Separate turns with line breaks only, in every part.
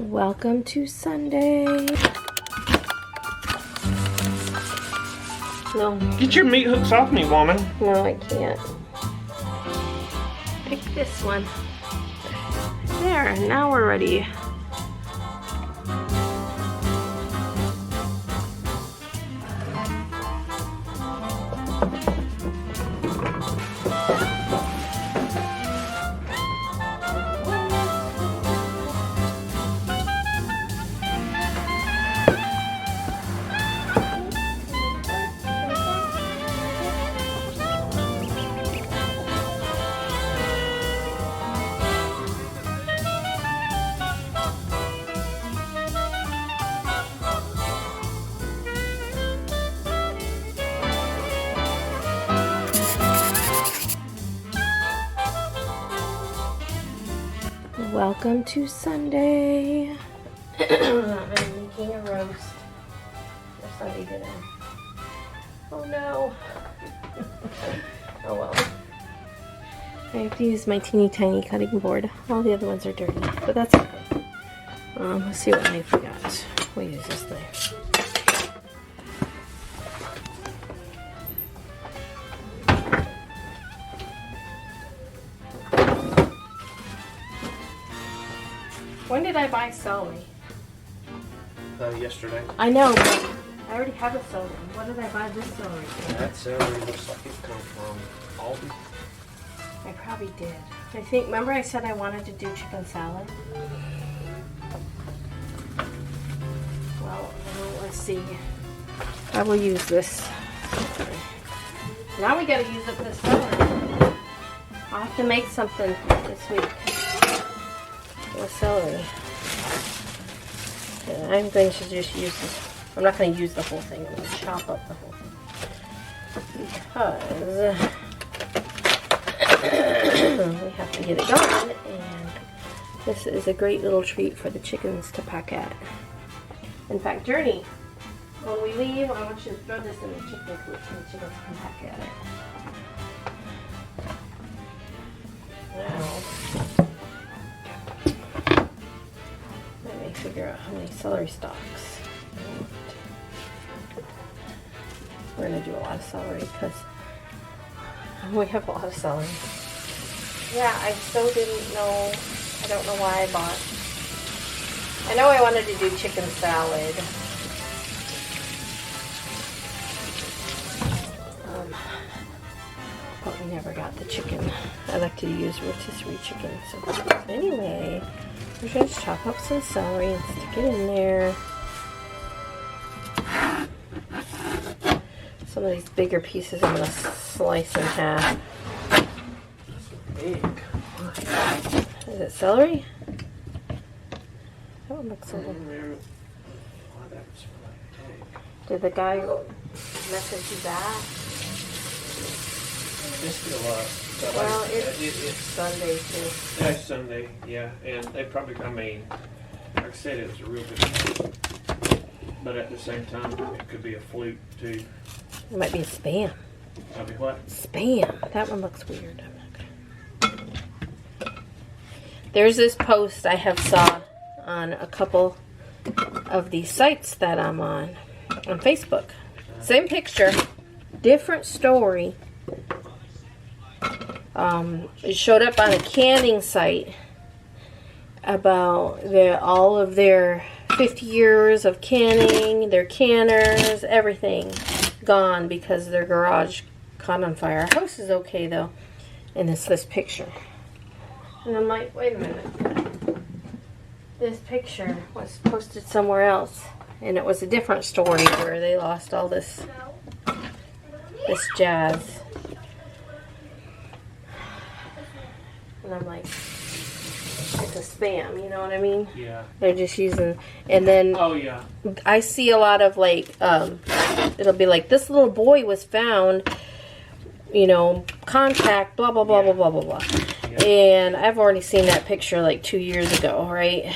Welcome to Sunday. No.
Get your meat hooks off me, woman.
No, I can't. Pick this one. There, now we're ready. Welcome to Sunday. I'm making a roast for Sunday dinner. Oh no. Oh well. I have to use my teeny tiny cutting board. All the other ones are dirty, but that's okay. Let's see what knife we got. We'll use this knife. When did I buy celery?
Yesterday.
I know, but I already have a celery. When did I buy this celery?
That celery looks like it comes from Aldi.
I probably did. I think, remember I said I wanted to do chicken salad? Well, let's see. I will use this celery. Now we gotta use up this celery. I'll have to make something this week. With celery. And I'm going to just use this. I'm not going to use the whole thing. I'm going to chop up the whole thing. Because we have to get it going. And this is a great little treat for the chickens to peck at. In fact, Journey, when we leave, I want you to throw this in the chicken coop and the chickens can peck at it. Now, figure out how many celery stalks I want. We're going to do a lot of celery because we have a lot of celery. Yeah, I so didn't know. I don't know why I bought. I know I wanted to do chicken salad. But we never got the chicken. I like to use rotisserie chicken. So anyway, we're going to chop up some celery and stick it in there. Some of these bigger pieces I'm going to slice in half.
Big.
Is it celery? That one looks a little... Did the guy message you back? Well, it's Sunday too.
Yeah, it's Sunday, yeah. And they probably, I mean, like I said, it was a real good, but at the same time, it could be a fluke too.
It might be a spam.
Probably what?
Spam. That one looks weird. I'm not gonna... There's this post I have saw on a couple of these sites that I'm on Facebook. Same picture, different story. It showed up on a canning site about all of their 50 years of canning, their canners, everything gone because their garage caught on fire. Our house is okay though, and it's this picture. And I'm like, wait a minute. This picture was posted somewhere else, and it was a different story where they lost all this jazz. And I'm like, it's a spam, you know what I mean?
Yeah.
They're just using, and then
oh yeah,
I see a lot of like, it'll be like, this little boy was found, you know, contact, blah, blah, blah, blah, blah, blah, blah. Yeah. And I've already seen that picture like 2 years ago, right?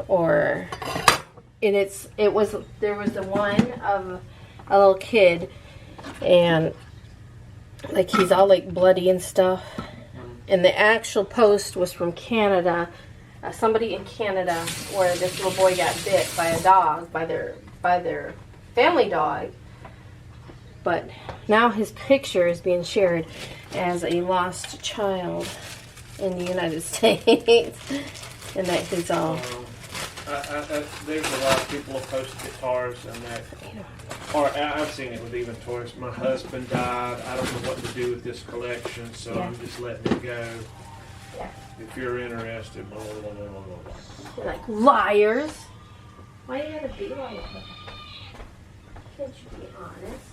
Or, and there was the one of a little kid, and like he's all like bloody and stuff. And the actual post was from Canada, somebody in Canada where this little boy got bit by a dog, by their family dog. But now his picture is being shared as a lost child in the United States. And that he's all...
there's a lot of people who post guitars and that. Or I've seen it with even toys. My husband died. I don't know what to do with this collection, so I'm just letting it go.
Yeah.
If you're interested, blah, blah, blah, blah, blah.
You're like, liars! Why do you gotta be like that? Can't you be honest?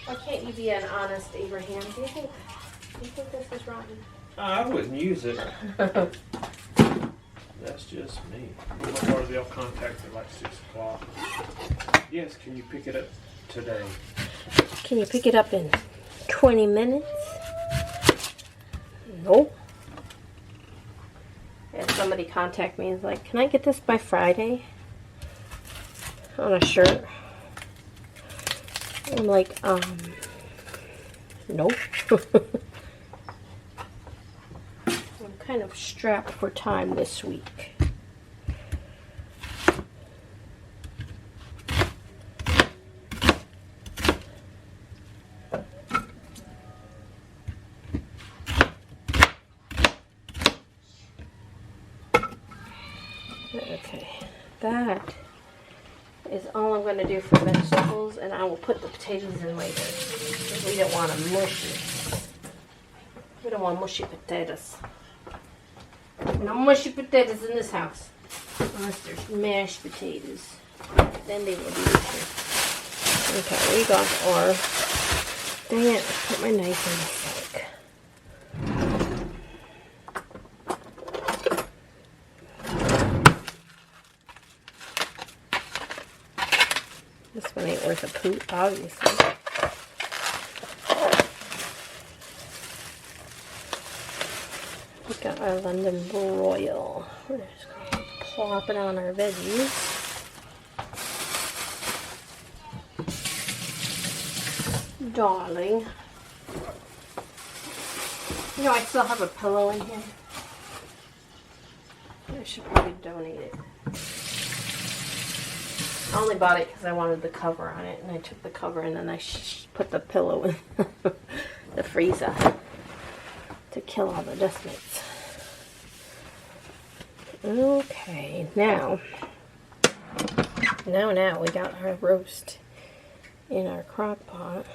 Why can't you be an honest Abraham? Do you think this is rotten?
I wouldn't use it. That's just me. Or they'll contact me like 6 o'clock. Yes, can you pick it up today?
Can you pick it up in 20 minutes? Nope. Had somebody contact me and was like, can I get this by Friday? On a shirt. I'm like, nope. I'm kind of strapped for time this week. Okay, that is all I'm going to do for vegetables, and I will put the potatoes in later because we don't want them mushy. We don't want mushy potatoes. No mushy potatoes in this house unless there's mashed potatoes. Then they will be mushy. Okay, we got our... Dang it, I put my knife in the sink. This one ain't worth a poop, obviously. We got our London broil. We're just going to plop it on our veggies. Darling. You know, I still have a pillow in here. I should probably donate it. I only bought it because I wanted the cover on it, and I took the cover and then I put the pillow in the freezer to kill all the dust mites. Okay, now we got our roast in our crock pot.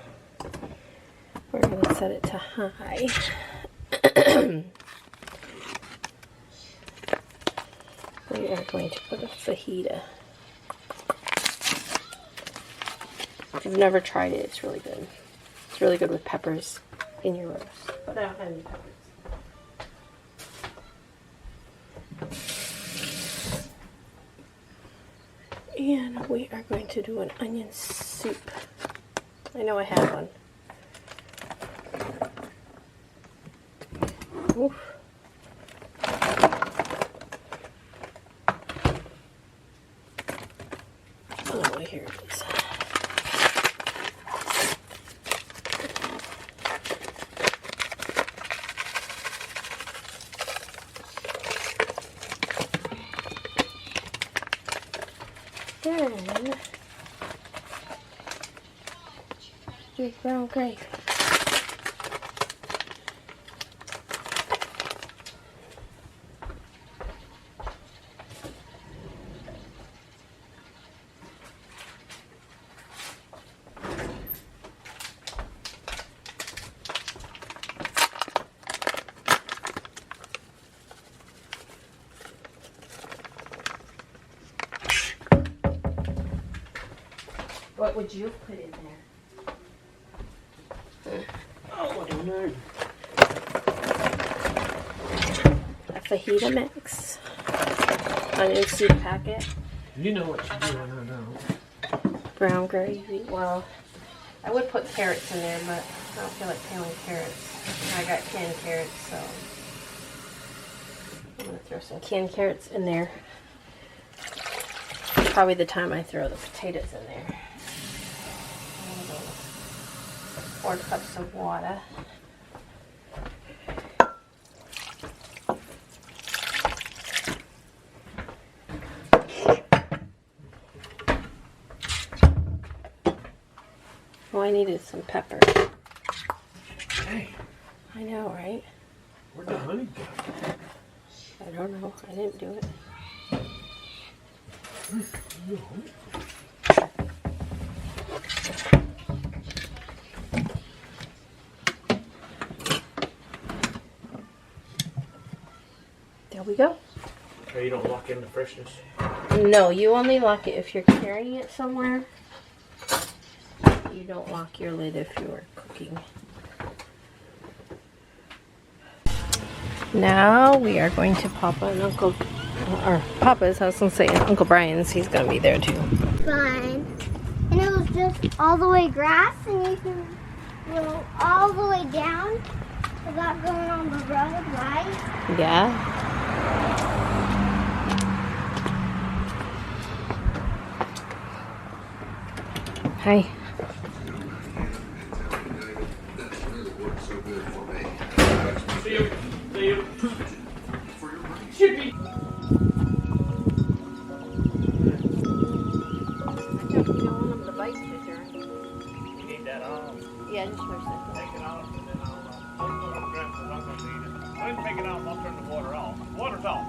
We're going to set it to high. We are going to put a fajita. If you've never tried it, it's really good. It's really good with peppers in your roast. But I don't have any peppers. And we are going to do an onion soup. I know I have one. Oof. Oh, here it is. Then do brown gravy. What would you put in there?
Oh, I don't know.
A fajita mix. Onion soup packet.
You know what you're doing, I know.
Brown gravy. Well, I would put carrots in there, but I don't feel like peeling carrots. I got canned carrots, so I'm going to throw some canned carrots in there. Probably the time I throw the potatoes in there. 4 cups of water. I needed some pepper.
Hey,
I know, right?
where'd the honey go?
I don't know. I didn't do it. There we go.
Okay, you don't lock in the freshness.
No, you only lock it if you're carrying it somewhere. You don't lock your lid if you're cooking. Now we are going to Papa and Uncle, or Papa's, I was going to say, and Uncle Brian's. He's going to be there too.
Fun. And it was just all the way grass, and you can go all the way down without going on the road, right?
Yeah. Hi.
See you. See you. Should be. You need that off.
Yeah, just for a second.
Take it off, and then I'll put it on the ground because I'm going to need it. Go ahead and take it off. I'll turn the water off. Water's off.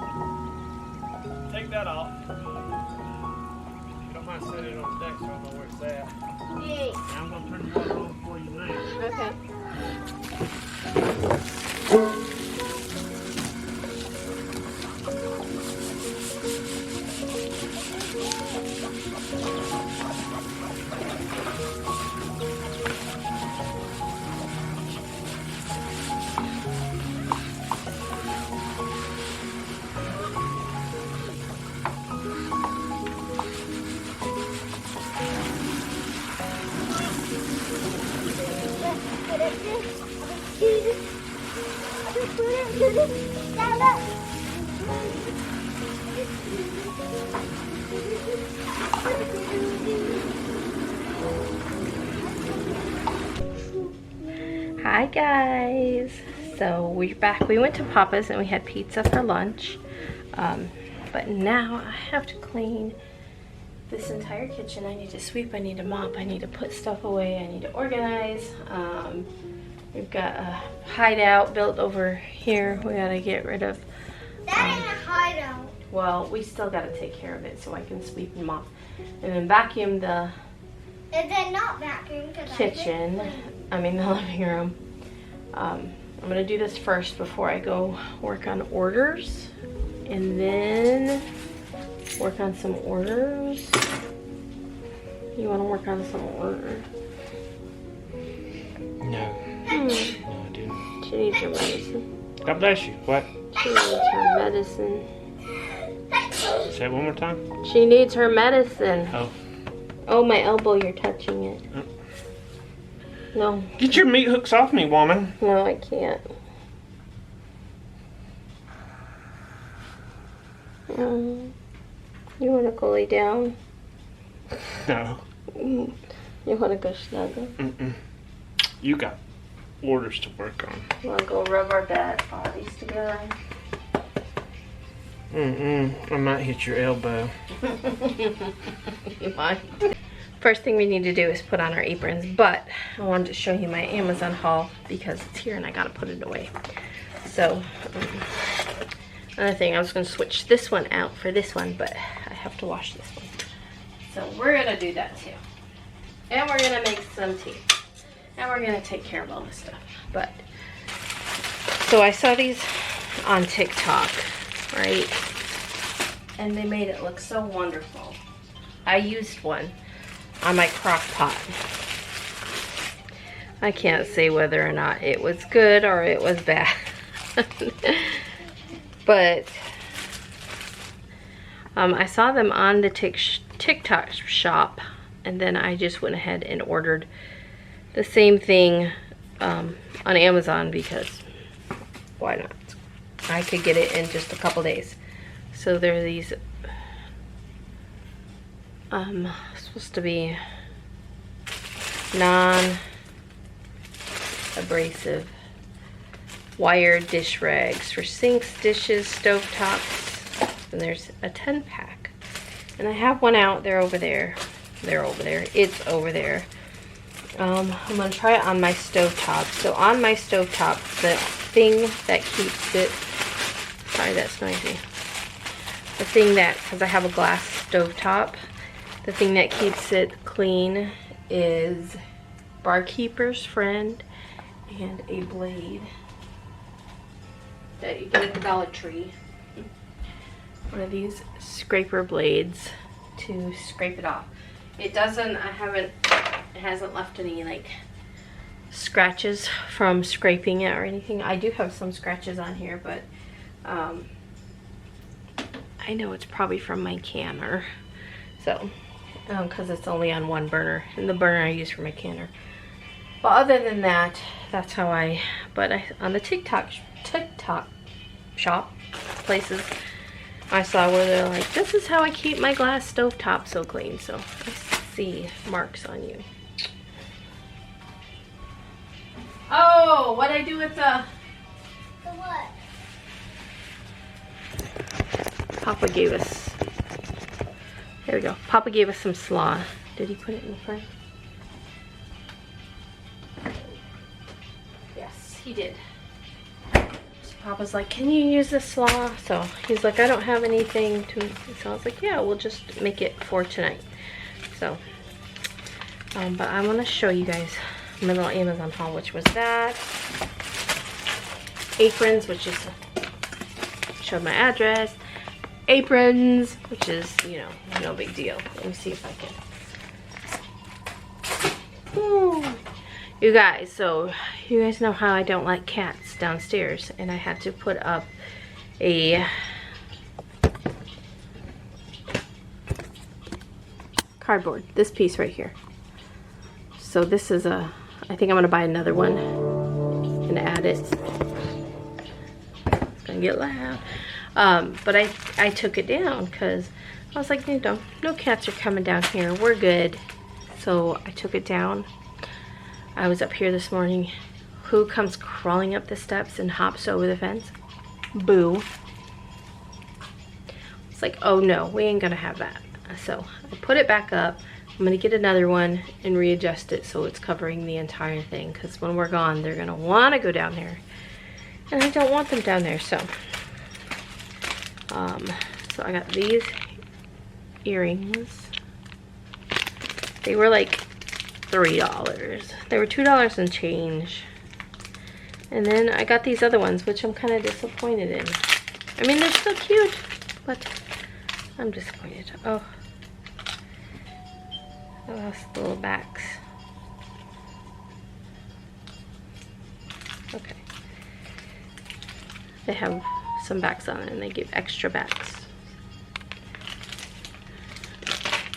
Take that off. If you don't mind setting it on the deck so I know where it's at.
Yay.
Now I'm going to turn the water on for you now.
Okay. Hi guys. So we're back. We went to Papa's and we had pizza for lunch. But now I have to clean this entire kitchen. I need to sweep, I need to mop, I need to put stuff away, I need to organize. We've got a hideout built over here. We gotta get rid of.
That ain't a hideout.
Well, we still gotta take care of it so I can sweep and mop. And then vacuum the
Is it not vacuum?
kitchen. I mean the living room. I'm gonna do this first before I go work on orders. And then work on some orders. You wanna work on some orders?
No.
Hmm.
No, I didn't.
She needs her medicine.
God bless you. What?
She needs her medicine.
Say it one more time.
She needs her medicine.
Oh.
Oh, my elbow, you're touching it.
Oh.
No.
Get your meat hooks off me, woman.
No, I can't. You want to go lay down?
No.
You want to go snuggle?
Mm-mm. You got orders to work on.
You want to go rub our bodies together?
Mm-mm. I might hit your elbow.
You might. First thing we need to do is put on our aprons, but I wanted to show you my Amazon haul because it's here and I gotta put it away. So, another thing, I was gonna switch this one out for this one, but I have to wash this one. So we're gonna do that too. And we're gonna make some tea. And we're gonna take care of all this stuff. But, so I saw these on TikTok, right? And they made it look so wonderful. I used one on my crock pot. I can't say whether or not it was good or it was bad. But I saw them on the TikTok shop, and then I just went ahead and ordered the same thing on Amazon because why not? I could get it in just a couple days. So there are these supposed to be non-abrasive wire dish rags for sinks, dishes, stovetops, and there's a 10-pack. And I have one out. They're over there. They're over there. It's over there. I'm gonna try it on my stovetop. So on my stovetop, the thing that keeps it, sorry that's noisy. The thing that, because I have a glass stovetop, the thing that keeps it clean is Barkeeper's Friend and a blade that you get at the Dollar Tree. One of these scraper blades to scrape it off. It doesn't, it hasn't left any like scratches from scraping it or anything. I do have some scratches on here, but I know it's probably from my canner. So, because it's only on one burner, and the burner I use for my canner. But other than that, that's how on the TikTok shop places, I saw where they're like, this is how I keep my glass stovetop so clean. So I see marks on you. Oh, what'd I do with the
what?
Papa gave us, there we go. Papa gave us some slaw. Did he put it in the fry? Yes, he did. So Papa's like, can you use this slaw? So he's like, I don't have anything to, so I was like, yeah, we'll just make it for tonight. So, but I want to show you guys my little Amazon haul, which was that. Aprons, which is, showed my address. Aprons, which is, you know, no big deal. Let me see if I can. Ooh. You guys, so you guys know how I don't like cats downstairs, and I had to put up a cardboard, this piece right here. So this is I think I'm gonna buy another one and add it. It's gonna get loud. But I took it down because I was like, no cats are coming down here. We're good. So I took it down. I was up here this morning. Who comes crawling up the steps and hops over the fence? Boo. It's like, oh no, we ain't gonna have that. So I put it back up. I'm gonna get another one and readjust it so it's covering the entire thing, because when we're gone, they're gonna wanna go down there. And I don't want them down there, so. So I got these earrings. They were like $3. They were $2 and change. And then I got these other ones, which I'm kind of disappointed in. I mean, they're still cute, but I'm disappointed. Oh, I lost the little backs. Okay. They have some backs on it, and they give extra backs.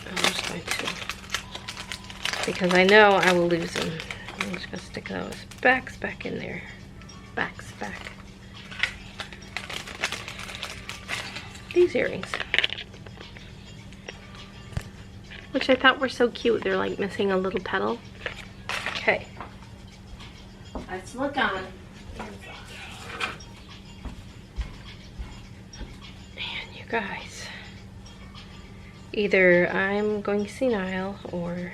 I'm just going to, because I know I will lose them, I'm just going to stick those backs back in there. Backs back. These earrings, which I thought were so cute. They're like missing a little petal. Okay, let's look on. Guys, either I'm going senile or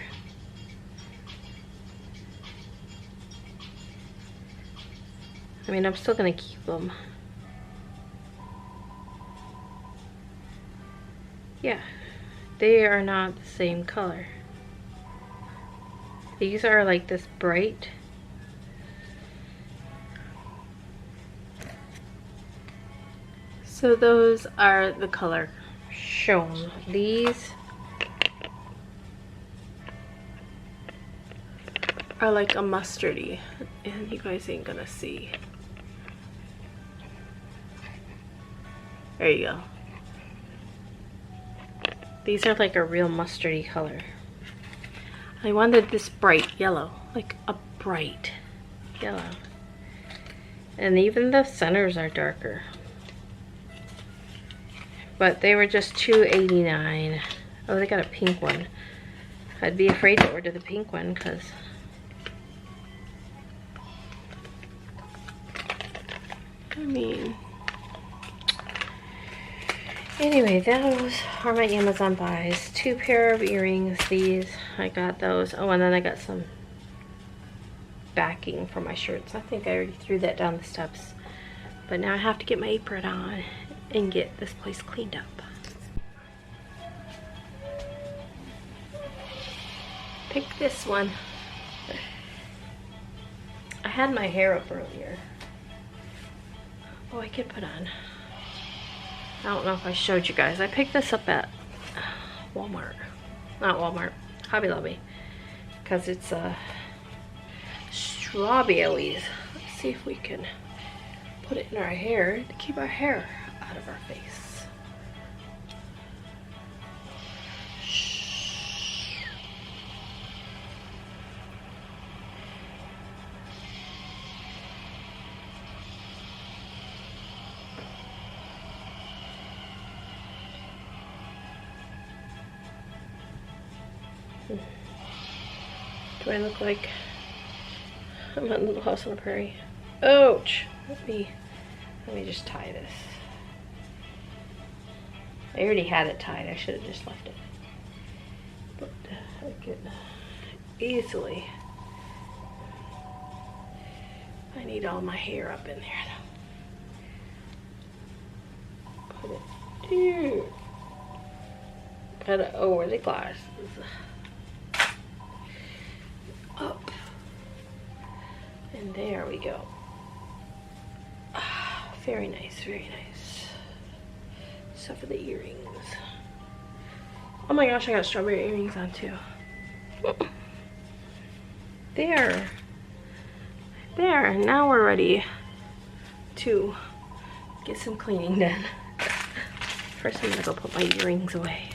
I mean, I'm still gonna keep them. Yeah, they are not the same color. These are like this bright. So those are the color shown. These are like a mustardy, and you guys ain't gonna see. There you go. These are like a real mustardy color. I wanted this bright yellow, like a bright yellow. And even the centers are darker. But they were just $2.89. Oh, they got a pink one. I'd be afraid to order the pink one because I mean, anyway, those are my Amazon buys. 2 pair of earrings. These, I got those. Oh, and then I got some backing for my shirts. I think I already threw that down the steps. But now I have to get my apron on and get this place cleaned up. Pick this one. I had my hair up earlier. Oh, I could put on. I don't know if I showed you guys. I picked this up at Walmart. Not Walmart. Hobby Lobby. Because it's strawberries. Let's see if we can put it in our hair to keep our hair out of our face. Do I look like I'm at Little House on the Prairie? Ouch! Let me just tie this. I already had it tied. I should have just left it. But I could easily. I need all my hair up in there though. Put it here. Gotta over the glasses. Up. And there we go. Ah, very nice, very nice. Except for the earrings. Oh my gosh, I got strawberry earrings on too. There. There, now we're ready to get some cleaning done. First I'm gonna go put my earrings away.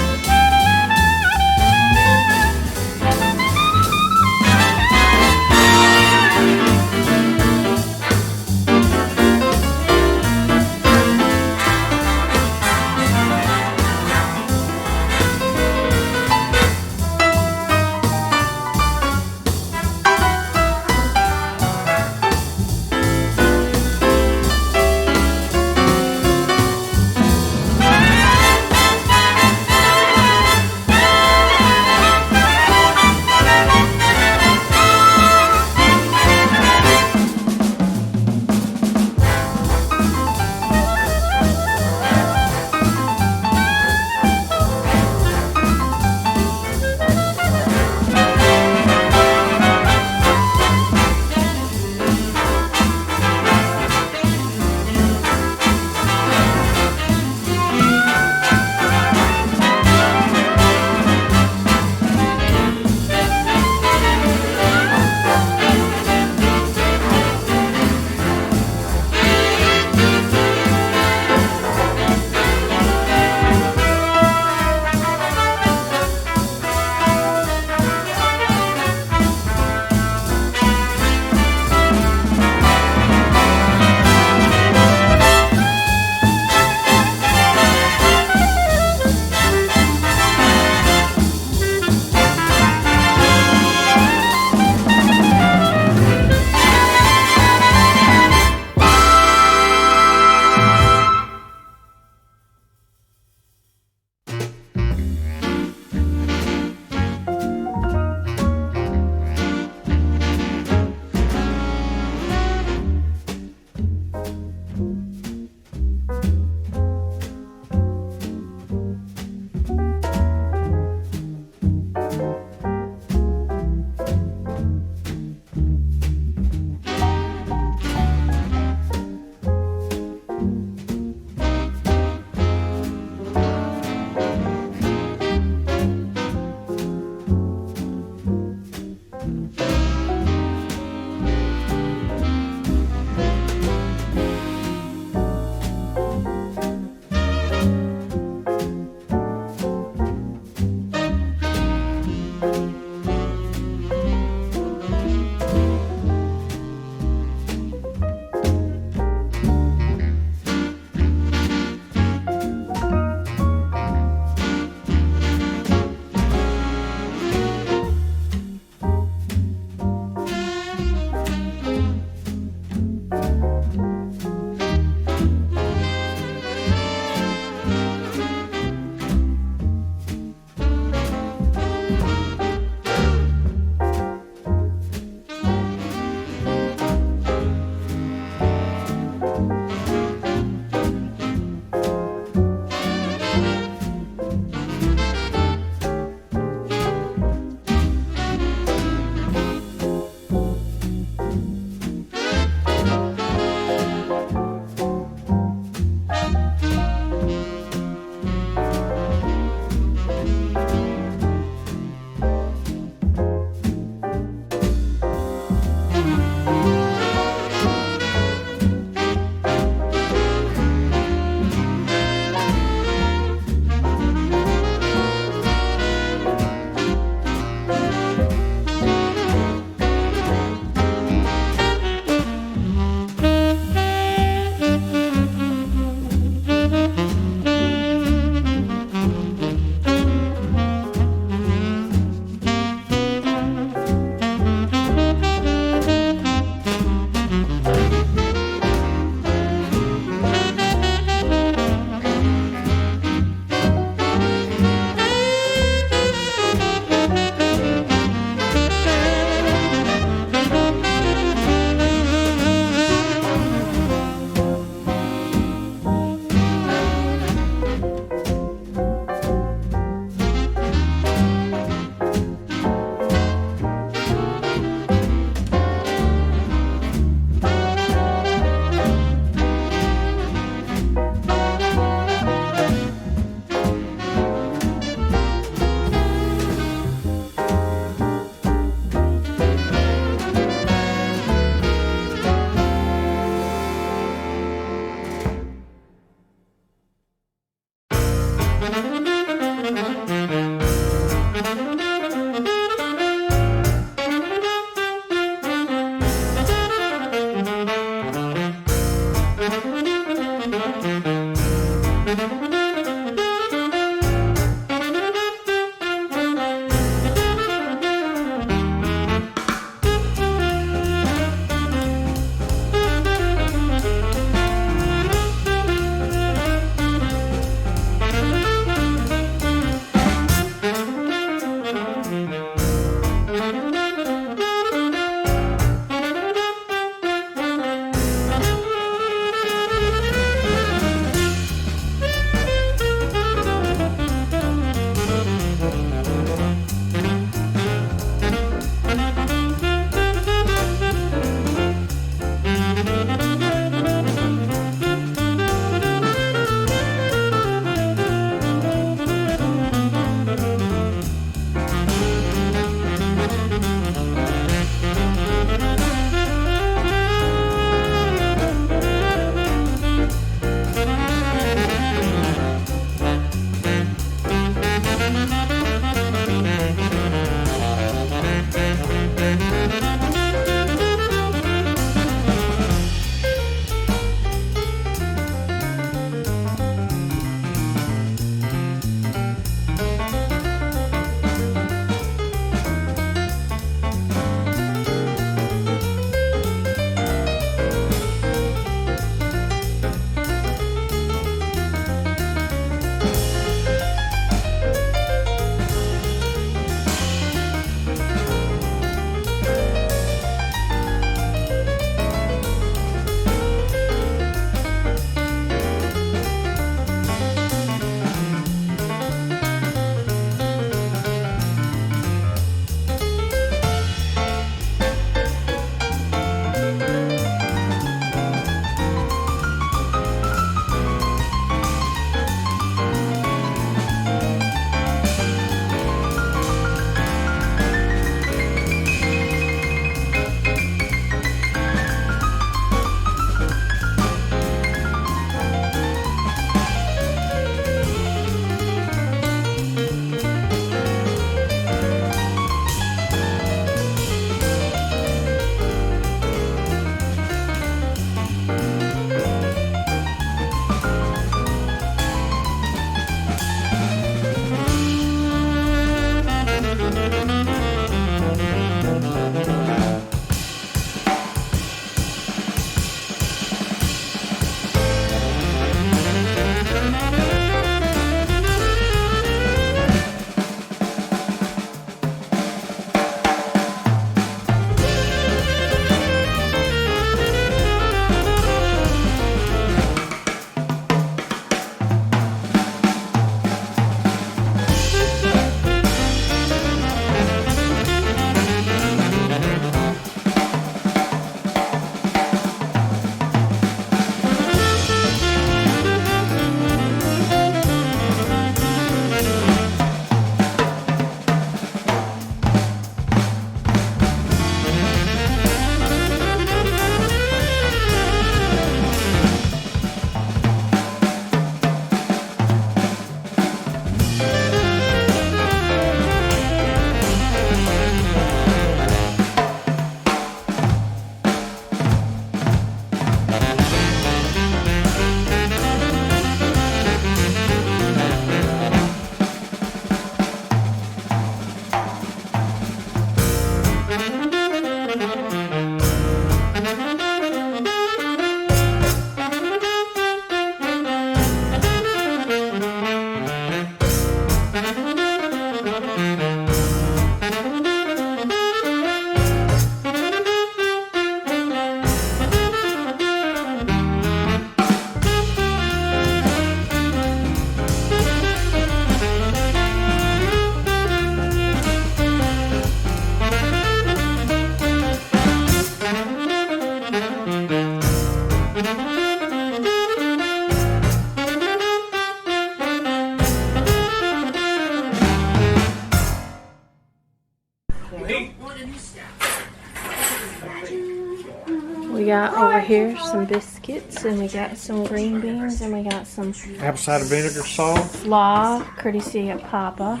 We got over here some biscuits, and we got some green beans, and we got some
apple cider vinegar sauce.
slaw, courtesy of Papa.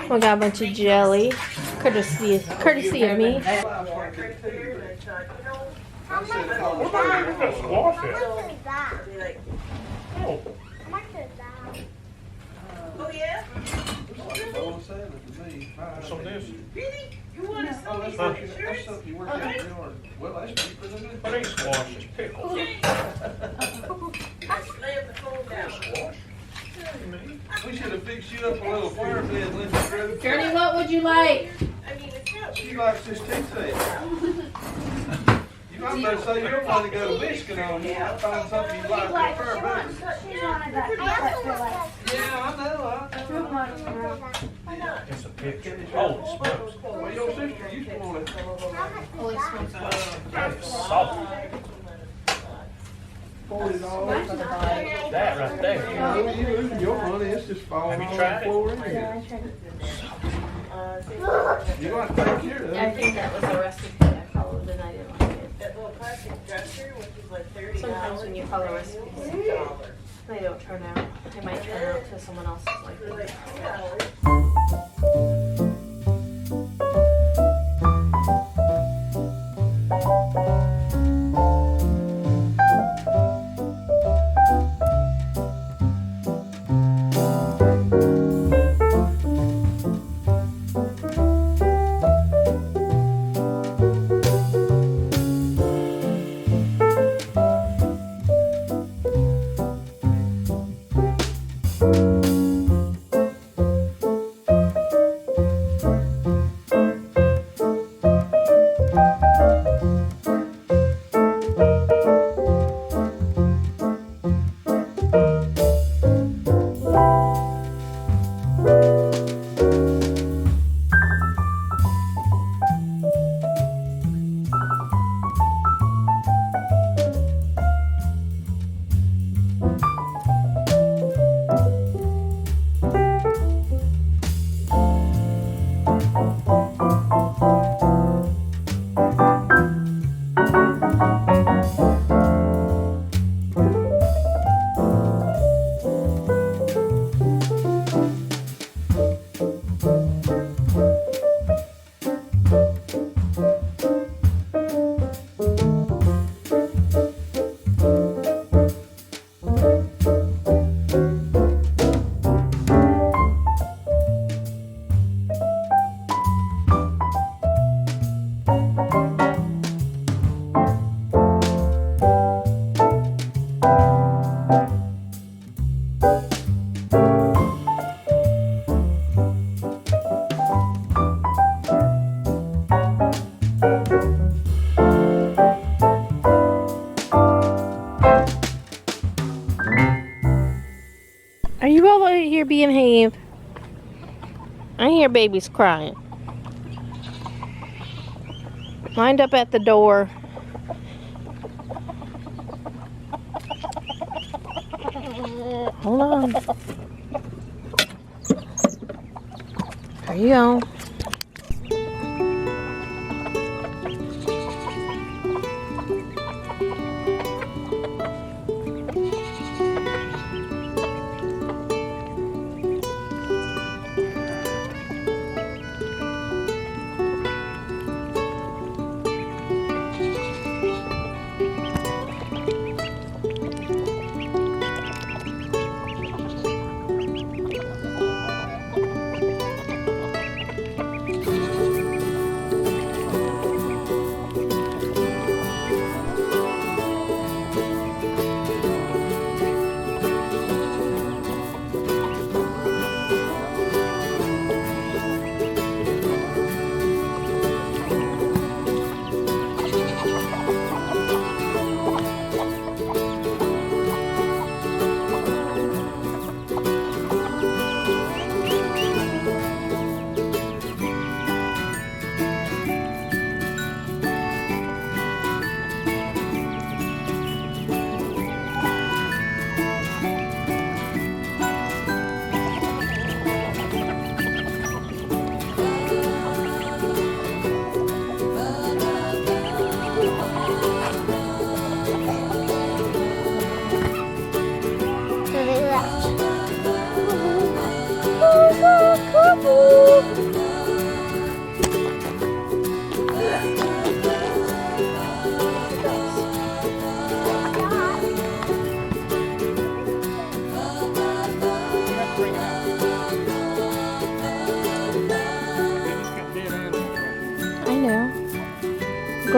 We got a bunch of jelly, courtesy of me.
How much is that? How much is that?
Oh,
How much is that?
Oh yeah?
some of this.
Really? You want to sell these
Huh?
shirts?
Well, that's cheaper than this.
But ain't squash, it's pickles.
Okay. Slam the phone down.
We should have fixed you up a little fire bed, Linda Drew.
Journey, what would you like?
I mean, it's not.
She likes this tea set. You might better say you don't want to go to Michigan on you. I'll find something you like with fire bed. Yeah, I know.
It's a picture. Holy smokes.
Well, your sister used to want it.
Holy smokes.
That is soft.
$40.
That right there.
No, you losing your money. It's just falling
Have
on
you
the
tried it?
floor anyway. You got to take care of
I
it.
think that was the recipe I followed, and I didn't like it.
That little plastic dresser, which is like $30.
Sometimes when you follow recipes,
$1.
they don't turn out. They might turn out to someone else's like
They're
that.
like $2.
Are you all out here behaving? I hear babies crying. Lined up at the door. Hold on. There you go.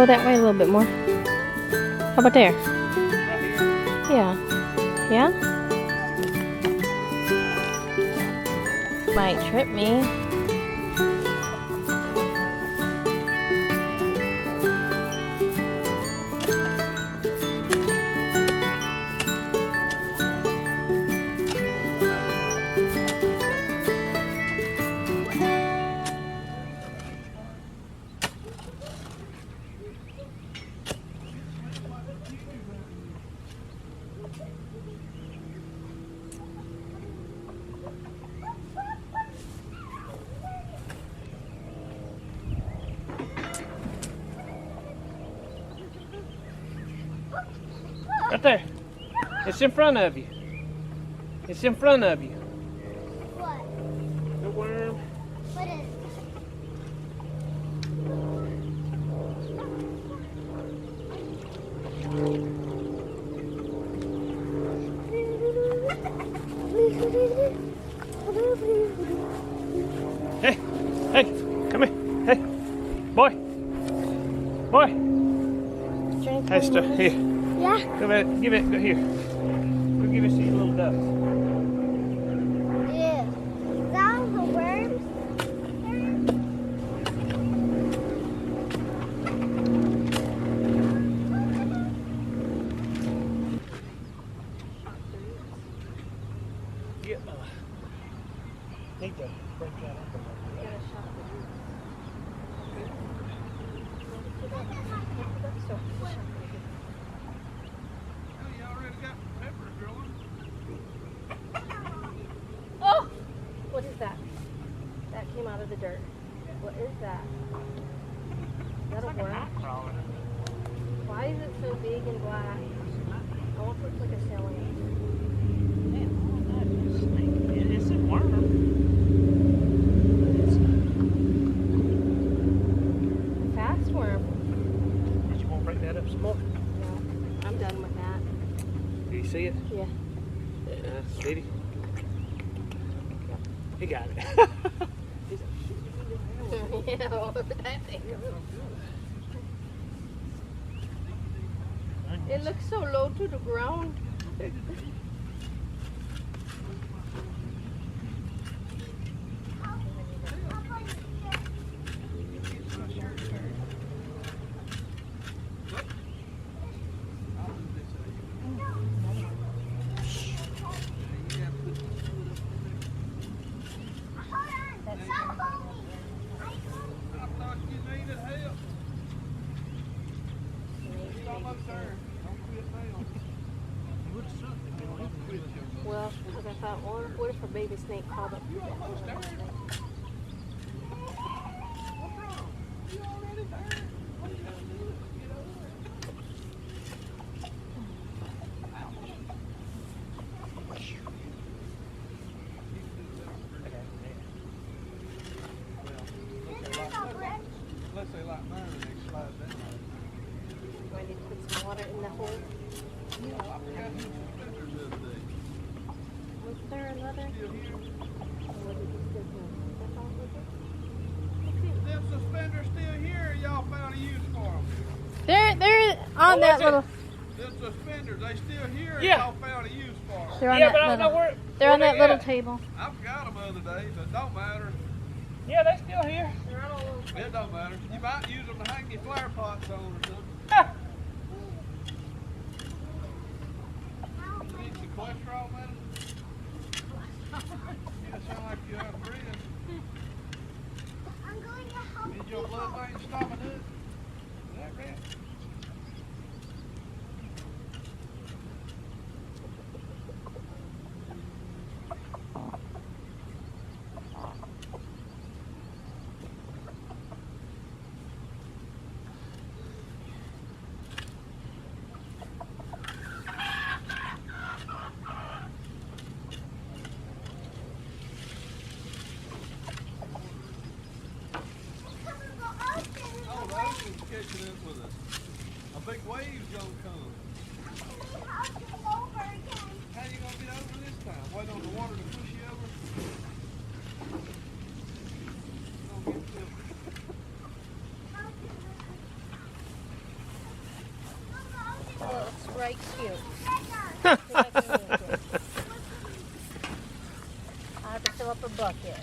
go that way a little bit more? How about there? Yeah. Yeah? Might trip me.
Right there. It's in front of you. It's in front of you.
What?
The worm.
What is
Hey, hey, come here. Hey, boy. Boy. Hey, stuff. Here.
Yeah.
Come here. Give it. Go here. Go give it to your little ducks.
Yeah. That was the worms.
Yeah. Need to break that up a little bit.
You already got peppers growing.
Oh! What is that? That came out of the dirt. What is that? Is that a worm? Why is it so big and black? It almost looks like a saline.
It's a worm.
Fast worm.
Did you want to break that up some more?
No, I'm done with that.
Do you see it?
Yeah.
Did he? He got it.
Yeah, whatever that thing is. It looks so low to the ground.
I thought you needed help. It's almost there. Don't quit now.
Well, because I thought, well, what if a baby snake crawled up?
You almost there. What's wrong? You already there. What you gotta do is get over it. Unless they like mine and they slide down.
Do I need to put some water in the hole?
I forgot you suspenders the other day.
Was there another?
Still here.
Or was it just this one? That's all was it?
Them suspenders still here, y'all found a use for them.
They're on that little.
Them suspenders, they still here,
Yeah.
y'all found a use for them.
They're on
Yeah,
that
but I don't know
little.
where.
They're on
where
that
they
little
at.
table.
I forgot them the other day, but don't matter.
Yeah, they still here.
It don't matter. You might use them to hang your flower pots on or something.
Ah.
You need some cholesterol medicine? You sound like you're out of breath.
I'm going to help
Did
you.
your blood vein stop a nut? Is that right? Oh, the ocean's catching up with us. A big wave's gonna come. How you gonna get over this time? Wait on the water to push you over? Gonna get tilted.
right cute. I have to fill up a bucket.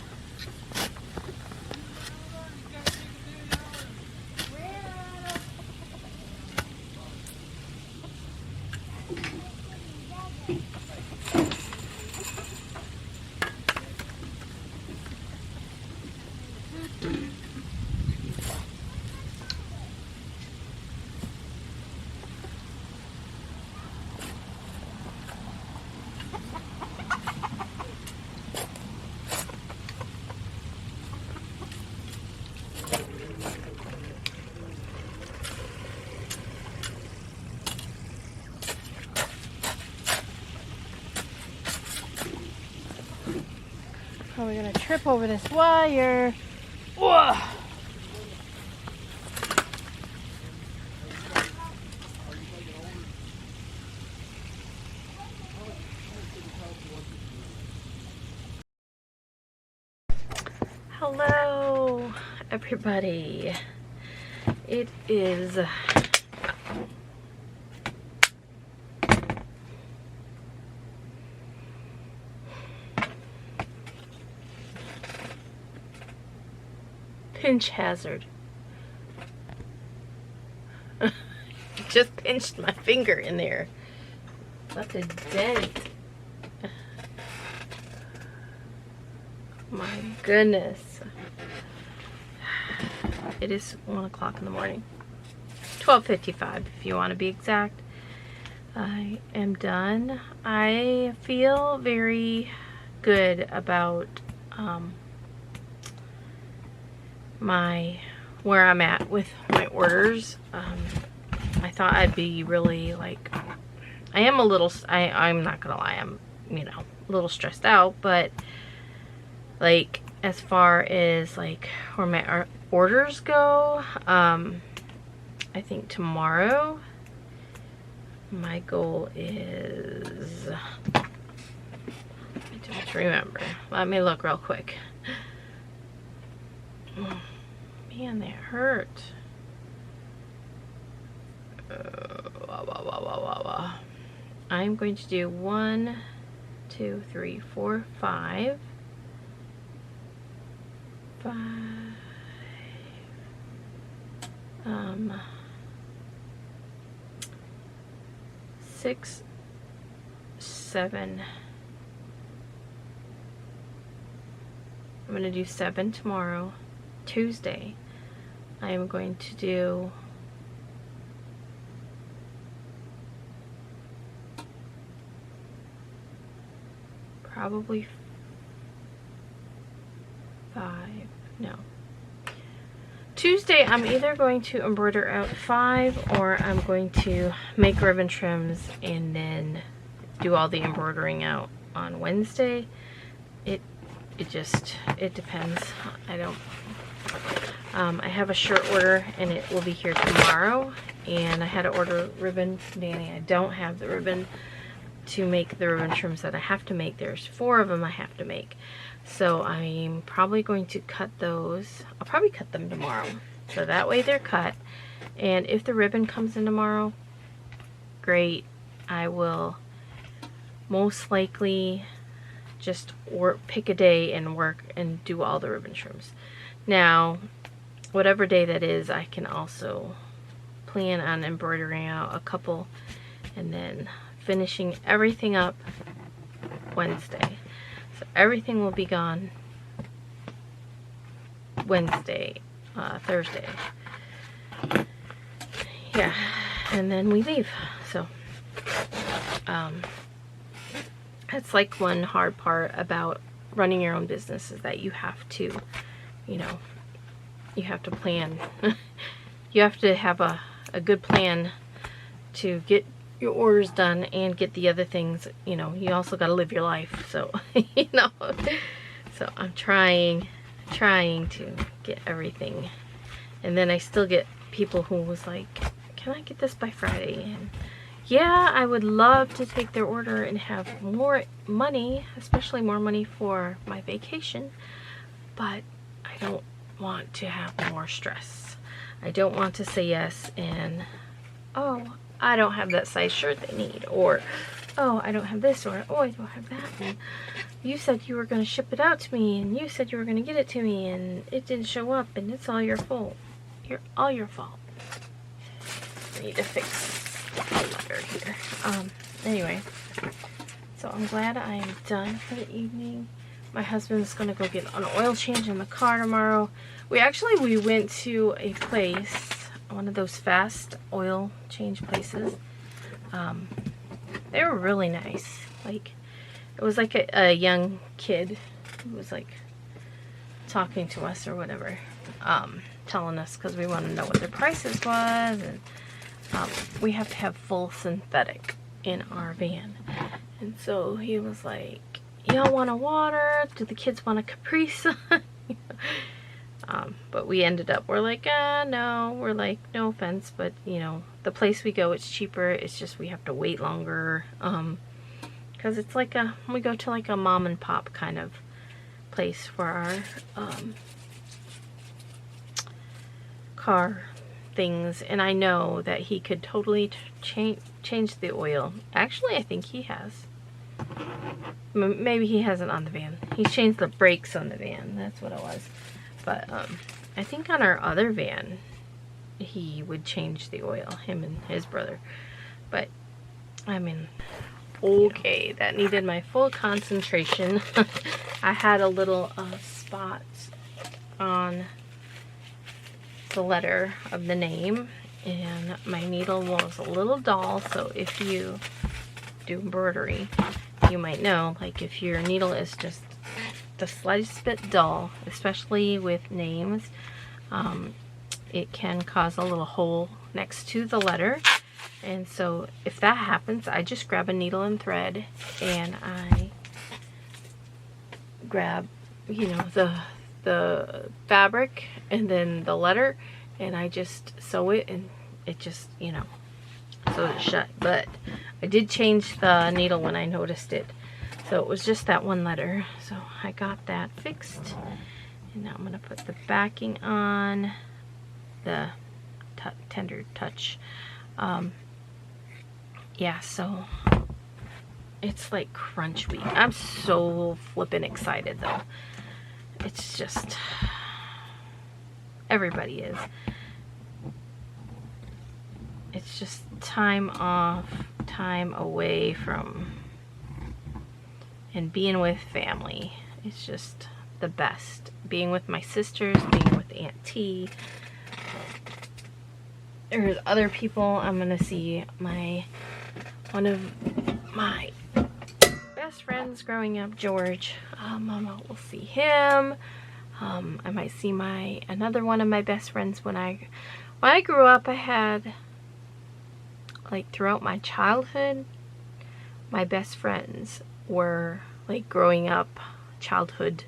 Probably gonna trip over this wire. Whoa. Hello, everybody. It is pinch hazard. Just pinched my finger in there. Left a dent. My goodness. It is 1 o'clock in the morning. 12:55 if you want to be exact. I am done. I feel very good about where I'm at with my orders. I thought I'd be really like, I am a little, I'm not gonna lie, I'm, you know, a little stressed out, but like as far as like where my orders go, I think tomorrow my goal is, let me just remember, let me look real quick. Man, they hurt. I'm going to do 1, 2, 3, 4, 5. 6, 7. I'm going to do 7 tomorrow. Tuesday, I am going to do probably 5. No. Tuesday, I'm either going to embroider out 5 or I'm going to make ribbon trims and then do all the embroidering out on Wednesday. It depends. I have a shirt order and it will be here tomorrow, and I had to order ribbon, Danny. I don't have the ribbon to make the ribbon trims that I have to make. There's 4 of them I have to make. So I'm probably going to cut those. I'll probably cut them tomorrow. So that way they're cut. And if the ribbon comes in tomorrow, great. I will most likely just pick a day and work and do all the ribbon trims. Now, whatever day that is, I can also plan on embroidering out a couple and then finishing everything up Wednesday. So everything will be gone Wednesday, Thursday. Yeah, and then we leave. So, that's like one hard part about running your own business, is that you have to, you know, you have to plan. You have to have a good plan to get your orders done and get the other things. You know, you also got to live your life. So, you know, so I'm trying to get everything. And then I still get people who was like, can I get this by Friday? And yeah, I would love to take their order and have more money, especially more money for my vacation, but I don't want to have more stress. I don't want to say yes and, oh, I don't have that size shirt they need, or oh, I don't have this, or oh, I don't have that, and you said you were going to ship it out to me, and you said you were going to get it to me, and it didn't show up, and it's all your fault. All your fault. I need to fix the letter here. Anyway, so I'm glad I am done for the evening. My husband's going to go get an oil change in the car tomorrow. We went to a place, one of those fast oil change places. They were really nice. Like, it was like a young kid who was like talking to us or whatever, telling us, because we want to know what their prices was, and we have to have full synthetic in our van. And so he was like, y'all want a water? Do the kids want a Capri Sun? But we ended up, we're like, no. We're like, no offense, but you know, the place we go, it's cheaper. It's just we have to wait longer. Because it's like we go to like a mom and pop kind of place for our car things. And I know that he could totally change the oil. Actually, I think he has. Maybe he hasn't on the van. He changed the brakes on the van. That's what it was. But I think on our other van, he would change the oil, him and his brother. But, I mean, okay, that needed my full concentration. I had a little spot on the letter of the name, and my needle was a little dull, so if you do embroidery, you might know, like, if your needle is just the slightest bit dull, especially with names, it can cause a little hole next to the letter. And so if that happens, I just grab a needle and thread, and I grab, you know, the fabric and then the letter, and I just sew it, and it just, you know, sews it shut. But I did change the needle when I noticed it. So it was just that one letter. So I got that fixed. And now I'm going to put the backing on, the tender touch. Yeah, so it's like crunch week. I'm so flippin' excited though. It's just, everybody is. It's just time off, time away from, and being with family. It's just the best. Being with my sisters, being with Aunt T. There's other people. I'm gonna see one of my best friends growing up, George. Mama will see him. I might see another one of my best friends. When I grew up, I had, like, throughout my childhood, my best friends were, like, growing up, childhood.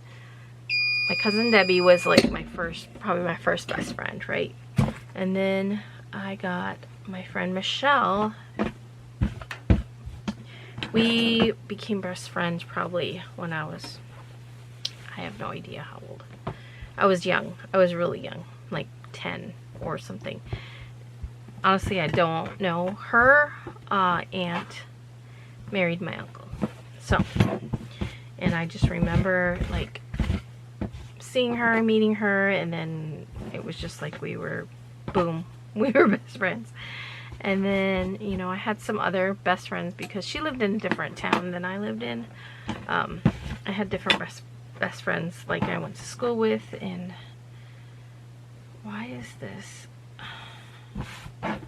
My cousin Debbie was, like, probably my first best friend, right? And then I got my friend Michelle. We became best friends probably when I have no idea how old. I was young. I was really young, like 10 or something. Honestly, I don't know. Her aunt married my uncle. So, and I just remember, like, seeing her, meeting her, and then it was just like we were, boom, we were best friends. And then, you know, I had some other best friends because she lived in a different town than I lived in. I had different best friends, like, I went to school with. And why is this? I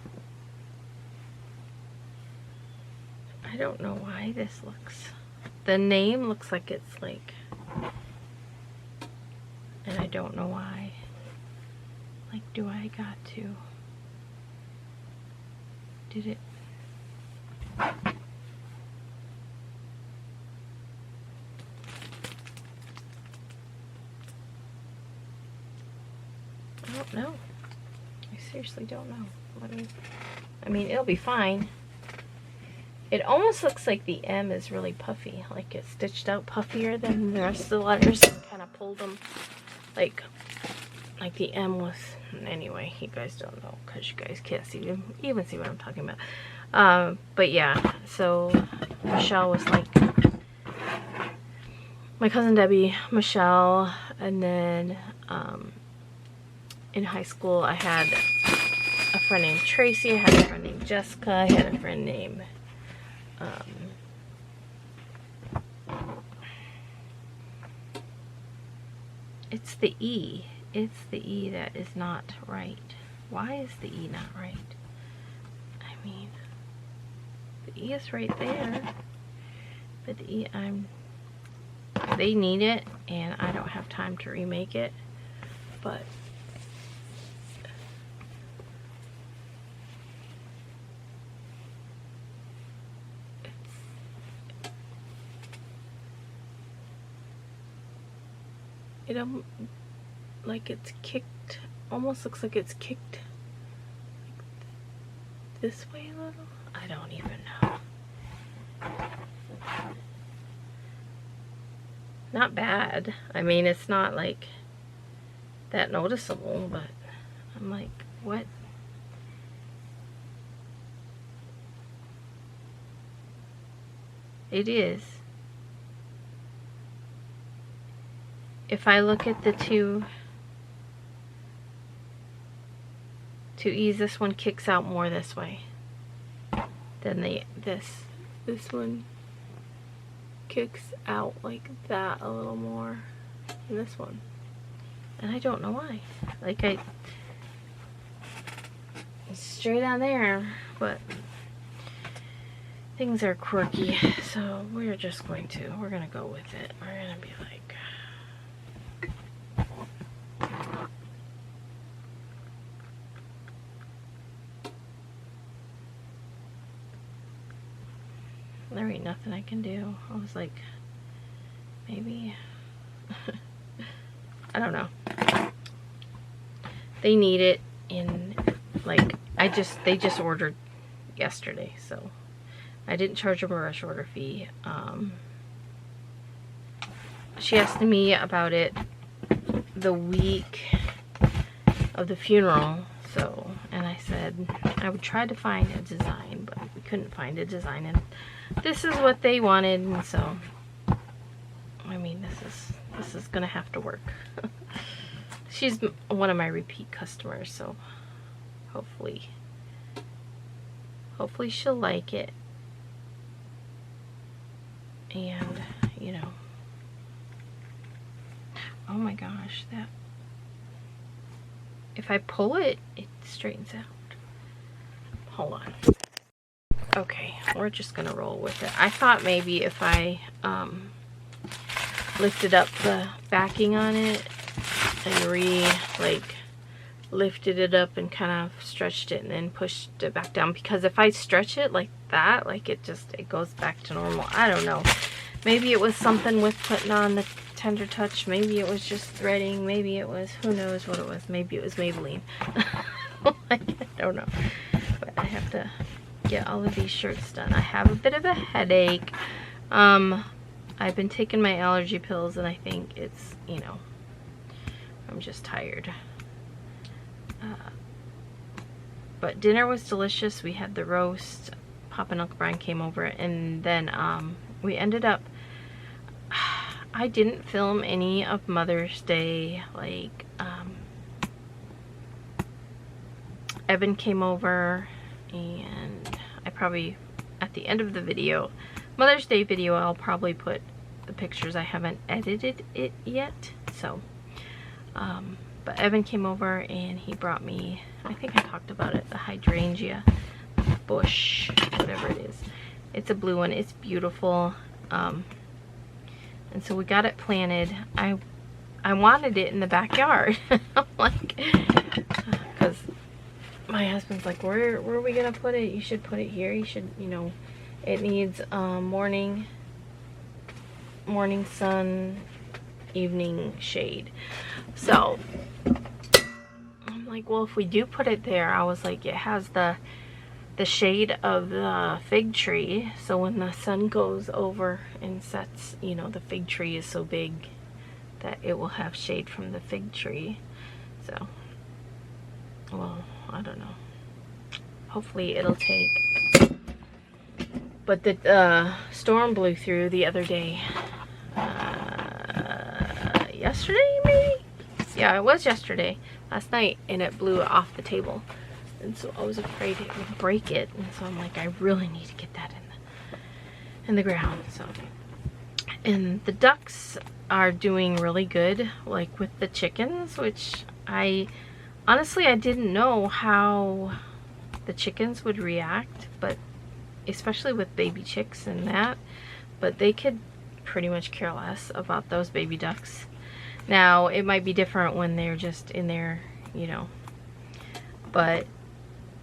don't know why this looks, the name looks like it's like, and I don't know why. Like, do I got to, did it? I don't know. I seriously don't know. I mean, it'll be fine. It almost looks like the M is really puffy. Like, it's stitched out puffier than the rest of the letters. Kind of pulled them. Like the M was. Anyway, you guys don't know because you guys can't even see what I'm talking about. But yeah, so Michelle was like, my cousin Debbie, Michelle, and then in high school I had a friend named Tracy, I had a friend named Jessica, I had a friend named it's the E. It's the E that is not right. Why is the E not right? I mean, the E is right there. But the E, they need it, and I don't have time to remake it. But it like it's kicked, almost looks like it's kicked this way a little. I don't even know. Not bad. I mean, it's not like that noticeable, but I'm like, what? It is. If I look at the two E's, this one kicks out more this way than this one kicks out like that a little more than this one, and I don't know why. Like, it's straight on there, but things are quirky, so we're gonna go with it. We're gonna be like, there ain't nothing I can do. I was like, maybe I don't know. They need it in, like, they just ordered yesterday, so I didn't charge them a rush order fee. She asked me about it the week of the funeral, so, and I said I would try to find a design, but we couldn't find a design, and this is what they wanted, and so, I mean, this is gonna have to work. She's one of my repeat customers, so hopefully she'll like it. And, you know, oh my gosh, that, if I pull it, it straightens out. Hold on. Okay, we're just gonna roll with it. I thought maybe if I lifted up the backing on it and lifted it up and kind of stretched it and then pushed it back down, because if I stretch it like that, like it goes back to normal. I don't know. Maybe it was something with putting on the Tender Touch. Maybe it was just threading. Maybe it was, who knows what it was. Maybe it was Maybelline. I don't know. But I have to get all of these shirts done. I have a bit of a headache. I've been taking my allergy pills, and I think it's, you know, I'm just tired. But dinner was delicious. We had the roast. Papa and Uncle Brian came over, and then we ended up, I didn't film any of Mother's Day. Like, Evan came over, and I probably, at the end of the video, Mother's Day video, I'll probably put the pictures. I haven't edited it yet, so but Evan came over and he brought me, I think I talked about it, the hydrangea bush, whatever it is. It's a blue one. It's beautiful. And so we got it planted. I wanted it in the backyard. Like, because my husband's like, where are we gonna put it? You should put it here. You should, you know, it needs morning sun, evening shade. So I'm like, well, if we do put it there, I was like, it has the shade of the fig tree, so when the sun goes over and sets, you know, the fig tree is so big that it will have shade from the fig tree. So, well, I don't know. Hopefully it'll take But the storm blew through the other day. Yesterday, maybe? Yeah, it was yesterday. Last night, and it blew off the table. And so I was afraid it would break it. And so I'm like, I really need to get that in the ground. So, and the ducks are doing really good, like with the chickens, which honestly, I didn't know how the chickens would react, but especially with baby chicks and that, but they could pretty much care less about those baby ducks. Now, it might be different when they're just in there, you know, but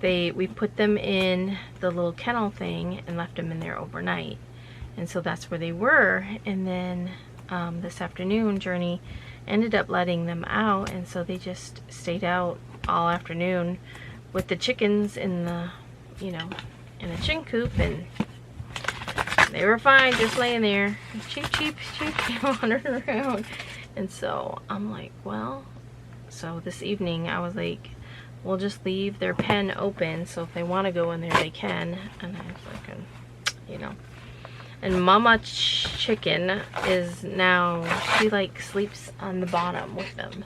we put them in the little kennel thing and left them in there overnight. And so that's where they were. And then this afternoon, Journey ended up letting them out, and so they just stayed out all afternoon with the chickens in the, you know, in a chicken coop, and they were fine just laying there, cheep cheep cheep, wandering around. And so I'm like, well, so this evening I was like, we'll just leave their pen open, so if they want to go in there they can. And I was like, you know, and Mama Chicken is now, she like sleeps on the bottom with them.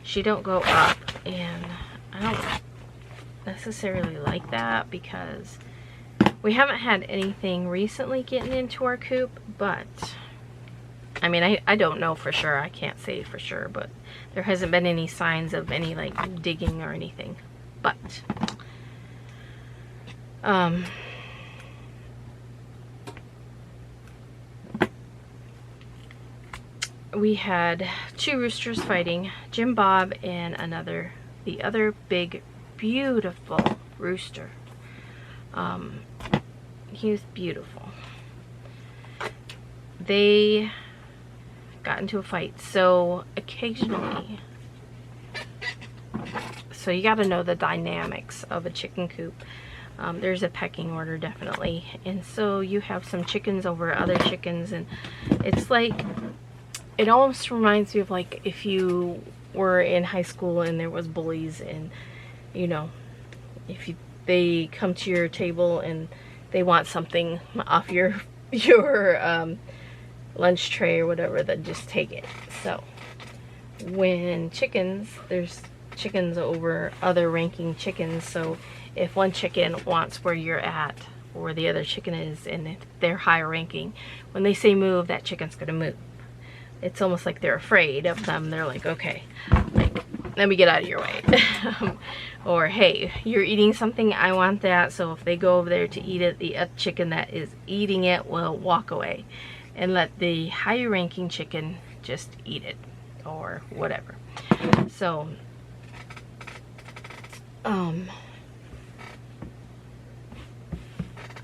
She don't go up, and I don't necessarily like that because we haven't had anything recently getting into our coop, but I mean, I don't know for sure. I can't say for sure, but there hasn't been any signs of any like digging or anything. But we had 2 roosters fighting, Jim Bob and the other big beautiful rooster. He was beautiful. They got into a fight. So occasionally, so you got to know the dynamics of a chicken coop. There's a pecking order, definitely. And so you have some chickens over other chickens, and it's like, it almost reminds me of like if you were in high school and there was bullies, and you know, if they come to your table and they want something off your lunch tray or whatever, then just take it. So when chickens, there's chickens over other ranking chickens, so if one chicken wants where you're at or where the other chicken is, and they're higher ranking, when they say move, that chicken's gonna move. It's almost like they're afraid of them. They're like, okay, like, let me get out of your way. Or, hey, you're eating something, I want that. So if they go over there to eat it, the chicken that is eating it will walk away and let the higher ranking chicken just eat it or whatever. So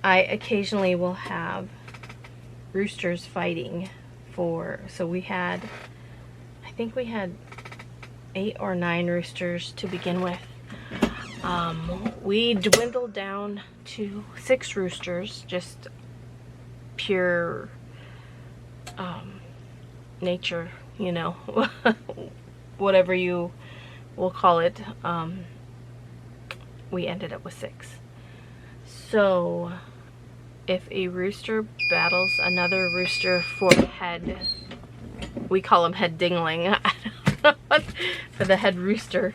I occasionally will have roosters fighting for, so we had, I think we had 8 or 9 roosters to begin with. We dwindled down to 6 roosters, just pure nature, you know, whatever you will call it. We ended up with 6. So if a rooster battles another rooster for head, we call them head dingling, I don't know what, for the head rooster,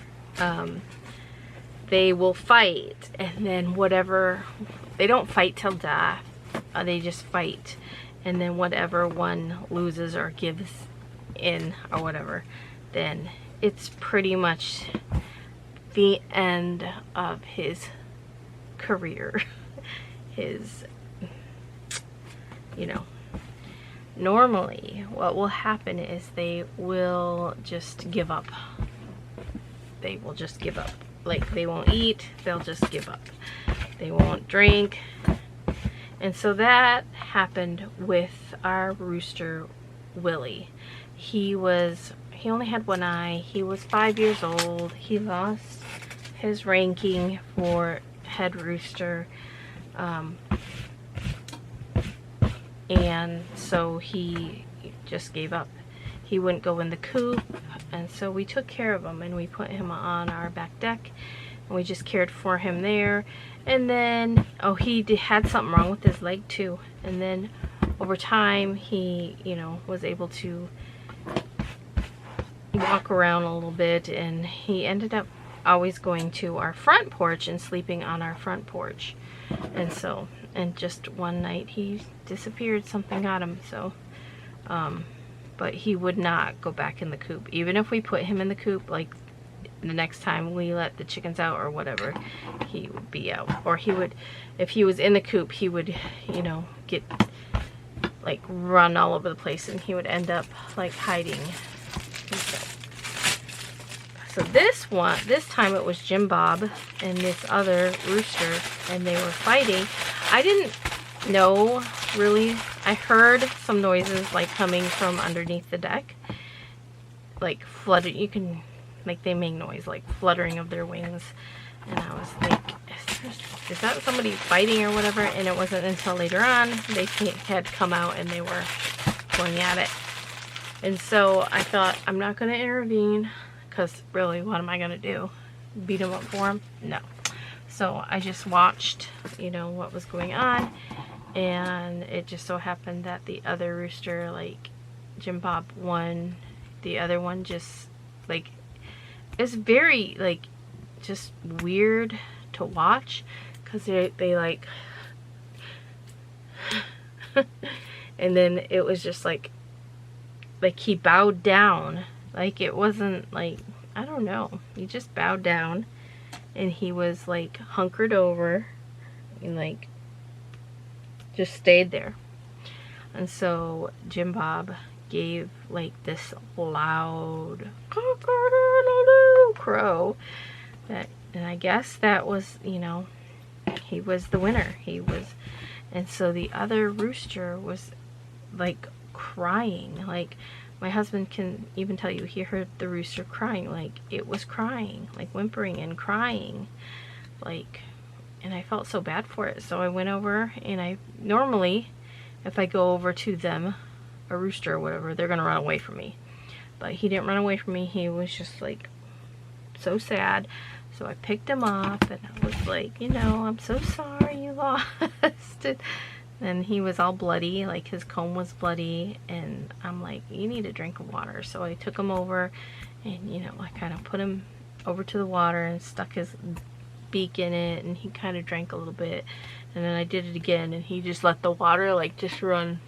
they will fight, and then whatever, they don't fight till death, they just fight, and then whatever one loses or gives in or whatever, then it's pretty much the end of his career. His, you know, normally what will happen is they will just give up. They will just give up. Like, they won't eat, they'll just give up. They won't drink. And so that happened with our rooster, Willie. He only had one eye. He was 5 years old. He lost his ranking for head rooster. And so he just gave up. He wouldn't go in the coop, and so we took care of him, and we put him on our back deck, We just cared for him there. And then, oh, he had something wrong with his leg too. And then over time, he, you know, was able to walk around a little bit, and he ended up always going to our front porch and sleeping on our front porch. And so, and just one night he disappeared, something got him. So, but he would not go back in the coop. Even if we put him in the coop, like the next time we let the chickens out or whatever, he would be out. Or he would, if he was in the coop, he would, you know, get, like, run all over the place, and he would end up, like, hiding. So this time it was Jim Bob and this other rooster, and they were fighting. I didn't know, really. I heard some noises, like, coming from underneath the deck. Like, fluttering. You can, like, they make noise, like, fluttering of their wings. And I was like, is that somebody fighting or whatever? And it wasn't until later on they had come out and they were going at it. And so I thought, I'm not going to intervene, because really, what am I going to do? Beat him up for him? No. So I just watched, you know, what was going on. And it just so happened that the other rooster, like, Jim Bob won. The other one just, like, it's very, like, just weird to watch, because they like and then it was just like he bowed down. Like, it wasn't like, I don't know, he just bowed down, and he was like hunkered over and like just stayed there. And so Jim Bob gave like this loud crow, that, and I guess that was, you know, he was the winner. He was. And so the other rooster was like crying. Like, my husband can even tell you he heard the rooster crying. Like, it was crying, like whimpering and crying, like, and I felt so bad for it. So I went over, and I normally, if I go over to them, a rooster or whatever, they're gonna run away from me. But he didn't run away from me. He was just like so sad. So I picked him up, and I was like, you know, I'm so sorry you lost it. And he was all bloody, like his comb was bloody, and I'm like, you need a drink of water. So I took him over, and, you know, I kind of put him over to the water and stuck his beak in it, and he kind of drank a little bit. And then I did it again, and he just let the water like just run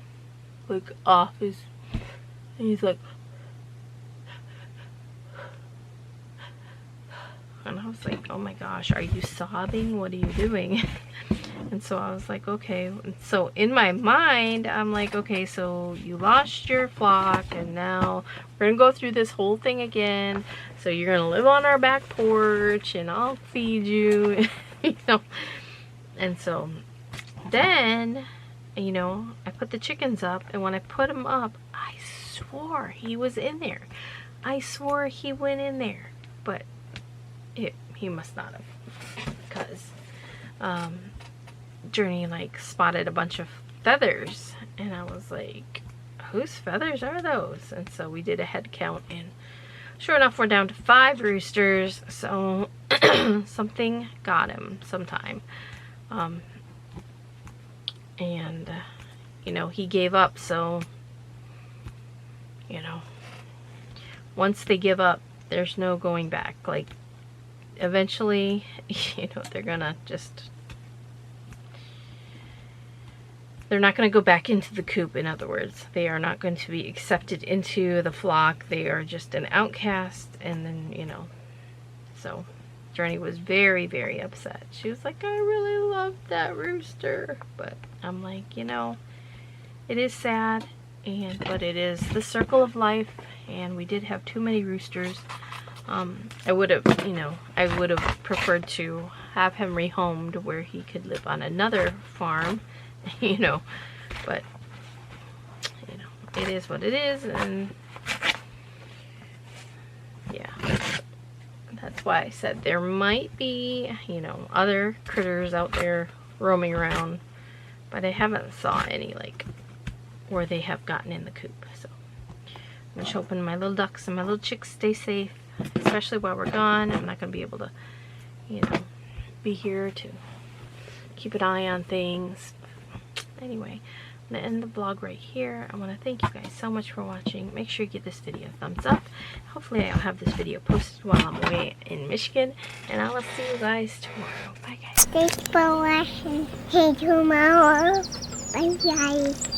like off his, and he's like, and I was like, oh my gosh, are you sobbing? What are you doing? And so I was like, okay. And so in my mind, I'm like, okay, so you lost your flock, and now we're gonna go through this whole thing again. So you're gonna live on our back porch, and I'll feed you, you know. And so then, you know, I put the chickens up, and when I put them up, I swore he was in there. I swore he went in there, but he must not have, because Journey like spotted a bunch of feathers, and I was like, whose feathers are those? And so we did a head count, and sure enough, we're down to 5 roosters. So something got him sometime, and you know, he gave up. So, you know, once they give up, there's no going back. Like, eventually, you know, they're gonna just, they're not going to go back into the coop. In other words, they are not going to be accepted into the flock. They are just an outcast. And then, you know, so Journey was very, very upset. She was like, I really loved that rooster. But I'm like, you know, it is sad, but it is the circle of life, and we did have too many roosters. I would have, you know, I would have preferred to have him rehomed where he could live on another farm, you know, but, you know, it is what it is, and yeah, that's why I said there might be, you know, other critters out there roaming around, but I haven't saw any, like, where they have gotten in the coop. So I'm just hoping my little ducks and my little chicks stay safe, especially while we're gone. I'm not going to be able to you know, be here to keep an eye on things. Anyway, I'm going to end the vlog right here. I want to thank you guys so much for watching. Make sure you give this video a thumbs up. Hopefully I'll have this video posted while I'm away in Michigan. And I will see you guys tomorrow. Bye guys.
Thanks for watching. See you tomorrow. Bye guys.